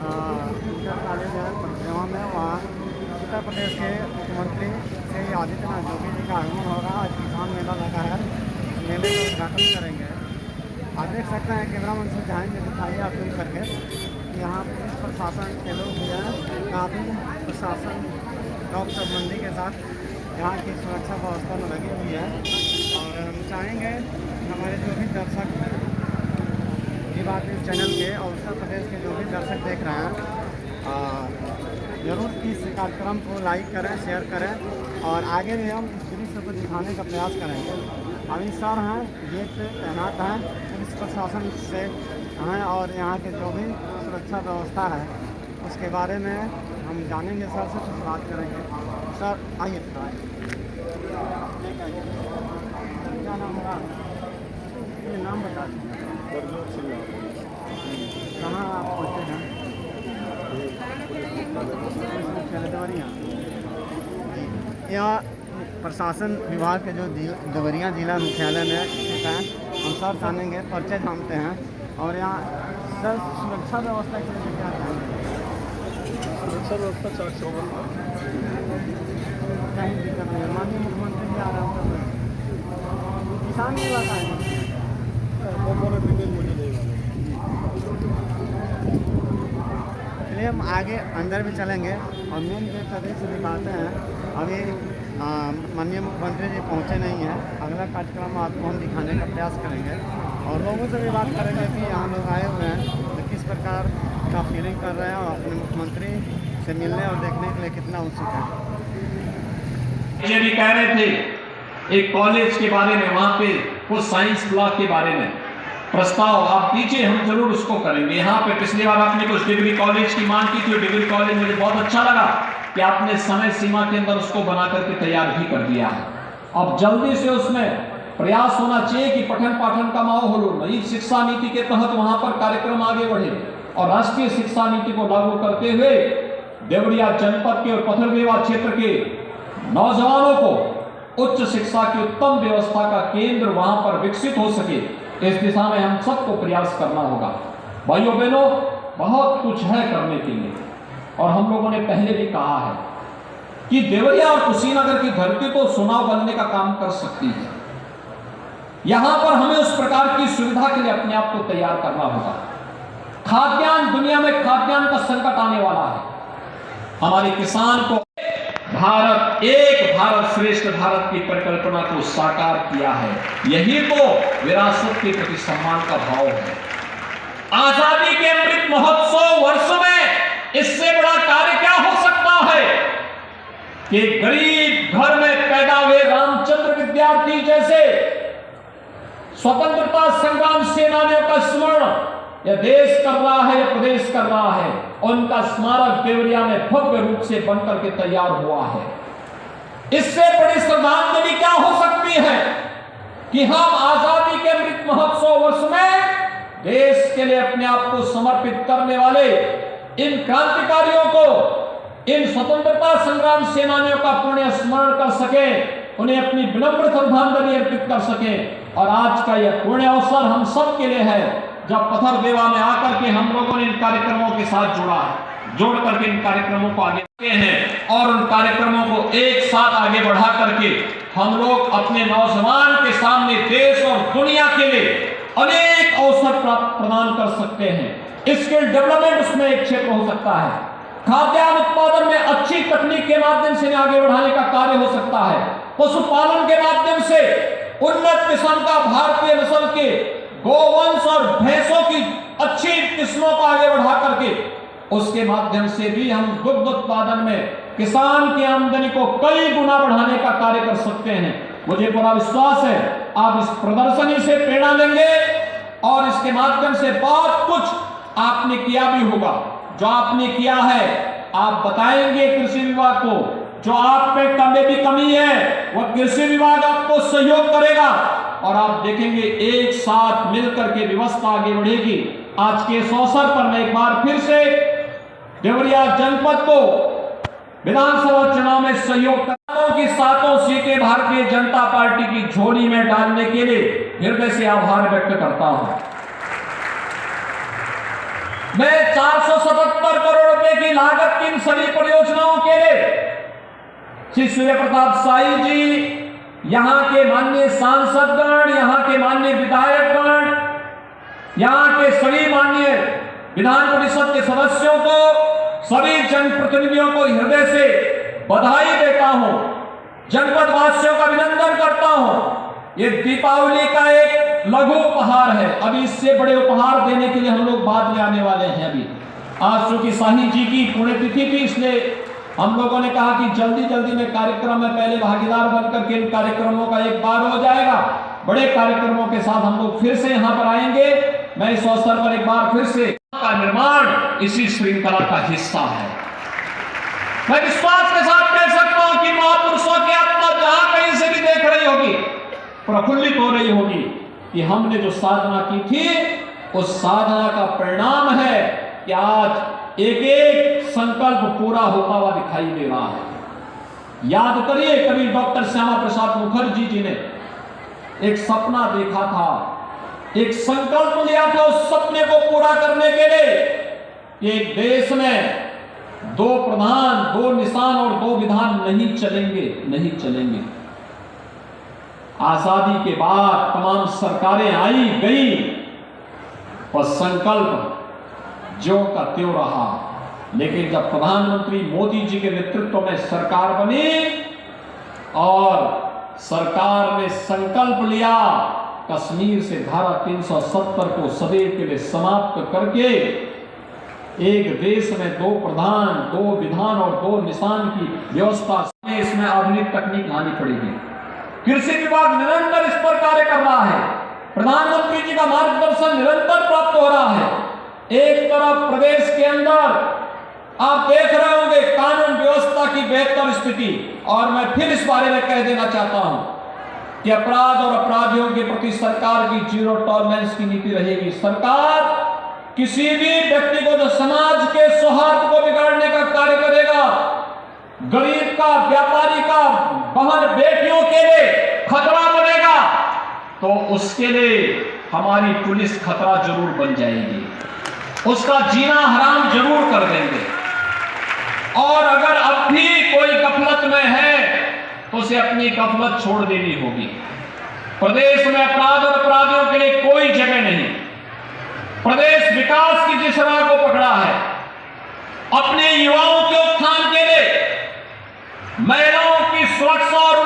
Inter college है पटना में, वहाँ उत्तर प्रदेश के मुख्यमंत्री श्री आदित्यनाथ योगी जी का आगमन होगा। आज किसान मेला लगा है, मेले का उद्घाटन करेंगे। आप देख सकते हैं कैमरा मैन से जाएंगे, दिखाइए आप फिल्म करके। यहाँ पुलिस प्रशासन के लोग भी हैं, काफ़ी प्रशासन डॉग संबंधी के साथ यहाँ की सुरक्षा व्यवस्था में लगी हुई है। और हम चाहेंगे हमारे जो भी दर्शक बात इस चैनल के और उत्तर प्रदेश के जो भी दर्शक देख रहे हैं, ज़रूर इस कार्यक्रम को लाइक करें, शेयर करें और आगे भी हम इस दृश्य को दिखाने का प्रयास करेंगे। अभी सर हैं, गेट पे तैनात हैं, पुलिस प्रशासन से हैं और यहाँ के जो भी सुरक्षा व्यवस्था है उसके बारे में हम जानेंगे। सर से कुछ बात करेंगे। सर आइए, क्या नाम होगा? ये नाम बता दीजिए। कहाँ आप पहुँचे हैं? देवरिया। यहाँ प्रशासन विभाग के जो देवरिया जिला मुख्यालय में स्थित हैं, हम सर जानेंगे, परिचय जानते हैं। और यहाँ सर सुरक्षा व्यवस्था के लिए क्या चाहेंगे? सुरक्षा व्यवस्था 4 कहीं दिक्कत नहीं है। माननीय मुख्यमंत्री जी आ रहे हैं, किसान नहीं इलाका है, हम आगे अंदर भी चलेंगे और मेन गेट का दृश्य दिखाते हैं। अभी माननीय मुख्यमंत्री जी पहुंचे नहीं हैं। अगला कार्यक्रम आपको हम दिखाने का प्रयास करेंगे और लोगों से भी बात करेंगे कि यहाँ लोग आए हुए हैं तो किस प्रकार का फीलिंग कर रहे हैं और अपने मुख्यमंत्री से मिलने और देखने के लिए कितना उत्सुक है। ये भी कह रहे थे एक कॉलेज के बारे में, वहाँ पे कुछ साइंस ब्लॉक के बारे में प्रस्ताव आप दीजिए, हम जरूर उसको करेंगे। यहाँ पे पिछली बार आपने कुछ डिग्री कॉलेज की मांग की थी, डिग्री कॉलेज मुझे बहुत अच्छा लगा कि आपने समय सीमा के अंदर उसको बना करके तैयार भी कर दिया है। अब जल्दी से उसमें प्रयास होना चाहिए कि पठन पाठन का माहौल हो, नई शिक्षा नीति के तहत वहां पर कार्यक्रम आगे बढ़े और राष्ट्रीय शिक्षा नीति को लागू करते हुए देवरिया जनपद के और पथरदेवा क्षेत्र के नौजवानों को उच्च शिक्षा की उत्तम व्यवस्था का केंद्र वहां पर विकसित हो सके, इस दिशा में हम सबको प्रयास करना होगा। भाइयों बहनों, बहुत कुछ है करने के लिए और हम लोगों ने पहले भी कहा है कि देवरिया और कुशीनगर की धरती तो सोना बनने का काम कर सकती है। यहां पर हमें उस प्रकार की सुविधा के लिए अपने आप को तैयार करना होगा। खाद्यान्न, दुनिया में खाद्यान्न का संकट आने वाला है। हमारे किसान को भारत एक भारत श्रेष्ठ भारत की परिकल्पना को साकार किया है। यही तो विरासत के प्रति सम्मान का भाव है। आजादी के अमृत महोत्सव वर्ष में इससे बड़ा कार्य क्या हो सकता है कि गरीब घर में पैदा हुए रामचंद्र विद्यार्थी जैसे स्वतंत्रता संग्राम सेनानियों का स्मरण यह देश कर रहा है, यह प्रदेश कर रहा है, उनका स्मारक देवरिया में भव्य रूप से बनकर के तैयार हुआ है। इससे बड़ी श्रद्धांजलि क्या हो सकती है कि हम आजादी के अमृत महोत्सव वर्ष में देश के लिए अपने आप को समर्पित करने वाले इन क्रांतिकारियों को, इन स्वतंत्रता संग्राम सेनानियों का पुण्य स्मरण कर सके, उन्हें अपनी विनम्र श्रद्धांजलि अर्पित कर सके। और आज का यह पुण्य अवसर हम सब के लिए है जब पथरदेवा में आकर के हम लोगों ने इन कार्यक्रमों के साथ जुड़ा है, जोड़ करके इन कार्यक्रमों को आगे बढ़ाते हैं और उन कार्यक्रमों को एक साथ आगे बढ़ा करके हम लोग अपने नौजवान के सामने देश और दुनिया के लिए अनेक अवसर प्रदान कर सकते हैं। स्किल डेवलपमेंट उसमें एक क्षेत्र हो सकता है। खाद्यान्न उत्पादन में अच्छी तकनीक के माध्यम से आगे बढ़ाने का कार्य हो सकता है। पशुपालन के माध्यम से उन्नत किस्म का भारतीय नस्ल के गोवंश और भैंसों की अच्छी किस्मों को आगे बढ़ा करके उसके माध्यम से भी हम दुग्ध उत्पादन में किसान की आमदनी को कई गुना बढ़ाने का कार्य कर सकते हैं। मुझे पूरा विश्वास है आप इस प्रदर्शनी से प्रेरणा लेंगे और इसके माध्यम से बहुत कुछ आपने किया भी होगा। जो आपने किया है आप बताएंगे कृषि विभाग को, जो आप में कमी है वह कृषि विभाग आपको सहयोग करेगा और आप देखेंगे एक साथ मिलकर के व्यवस्था आगे बढ़ेगी। आज के इस अवसर पर मैं एक बार फिर से देवरिया जनपद को विधानसभा चुनाव में सहयोग की 7 सीटें भारतीय जनता पार्टी की झोली में डालने के लिए हृदय से आभार व्यक्त करता हूं। मैं 477 सभी परियोजनाओं के लिए श्री सूर्य प्रताप शाही जी, यहाँ के माननीय सांसदगण, यहाँ के माननीय विधायकगण, यहाँ के सभी माननीय विधान परिषद के सदस्यों को, सभी जनप्रतिनिधियों को हृदय से बधाई देता हूं, जनपद वासियों का अभिनंदन करता हूं। ये दीपावली का एक लघु उपहार है, अभी इससे बड़े उपहार देने के लिए हम लोग बाद में आने वाले हैं। अभी आज चूंकि शाही जी की पुण्यतिथि थी, इसलिए हम लोगों ने कहा कि जल्दी जल्दी में कार्यक्रम में पहले भागीदार बनकर के इन कार्यक्रमों का एक बार हो जाएगा। बड़े कार्यक्रमों के साथ हम लोग फिर से यहाँ पर आएंगे। मैं इस अवसर पर एक बार फिर से का निर्माण इसी श्रृंखला का हिस्सा है। मैं विश्वास के साथ कह सकता हूं कि महापुरुषों की आत्मा जहां कहीं से भी देख रही होगी, प्रफुल्लित हो रही होगी कि हमने जो साधना की थी, उस साधना का परिणाम है कि आज एक एक संकल्प पूरा होता हुआ दिखाई दे रहा है। याद करिए, कभी डॉक्टर श्यामा प्रसाद मुखर्जी जी ने एक सपना देखा था, एक संकल्प लिया था उस सपने को पूरा करने के लिए। एक देश में 2 प्रधान, 2 निशान और 2 विधान नहीं चलेंगे। आजादी के बाद तमाम सरकारें आई गई, और संकल्प ज्यों का त्यों रहा। लेकिन जब प्रधानमंत्री मोदी जी के नेतृत्व में सरकार बनी और सरकार ने संकल्प लिया कश्मीर से धारा 370 को सदैव के लिए समाप्त करके एक देश में 2 प्रधान, 2 विधान और 2 निशान की व्यवस्था, इसमें आधुनिक तकनीक लानी पड़ेगी। कृषि विभाग निरंतर इस पर कार्य कर रहा है, प्रधानमंत्री जी का मार्गदर्शन निरंतर प्राप्त हो रहा है। एक तरफ प्रदेश के अंदर आप देख रहे होंगे कानून व्यवस्था की बेहतर स्थिति, और मैं फिर इस बारे में कह देना चाहता हूं कि अपराध और अपराधियों के प्रति सरकार की 0 टॉलरेंस की नीति रहेगी। सरकार किसी भी व्यक्ति को जो समाज के सौहार्द को बिगाड़ने का कार्य करेगा, गरीब का, व्यापारी का, बहन बेटियों के लिए खतरा बनेगा, तो उसके लिए हमारी पुलिस खतरा जरूर बन जाएगी, उसका जीना हराम जरूर कर देंगे। और अगर अब भी कोई गफलत में है तो उसे अपनी गफलत छोड़ देनी होगी। प्रदेश में अपराध और अपराधियों के लिए कोई जगह नहीं। प्रदेश विकास की जिस राह को पकड़ा है, अपने युवाओं के उत्थान के लिए, महिलाओं की सुरक्षा और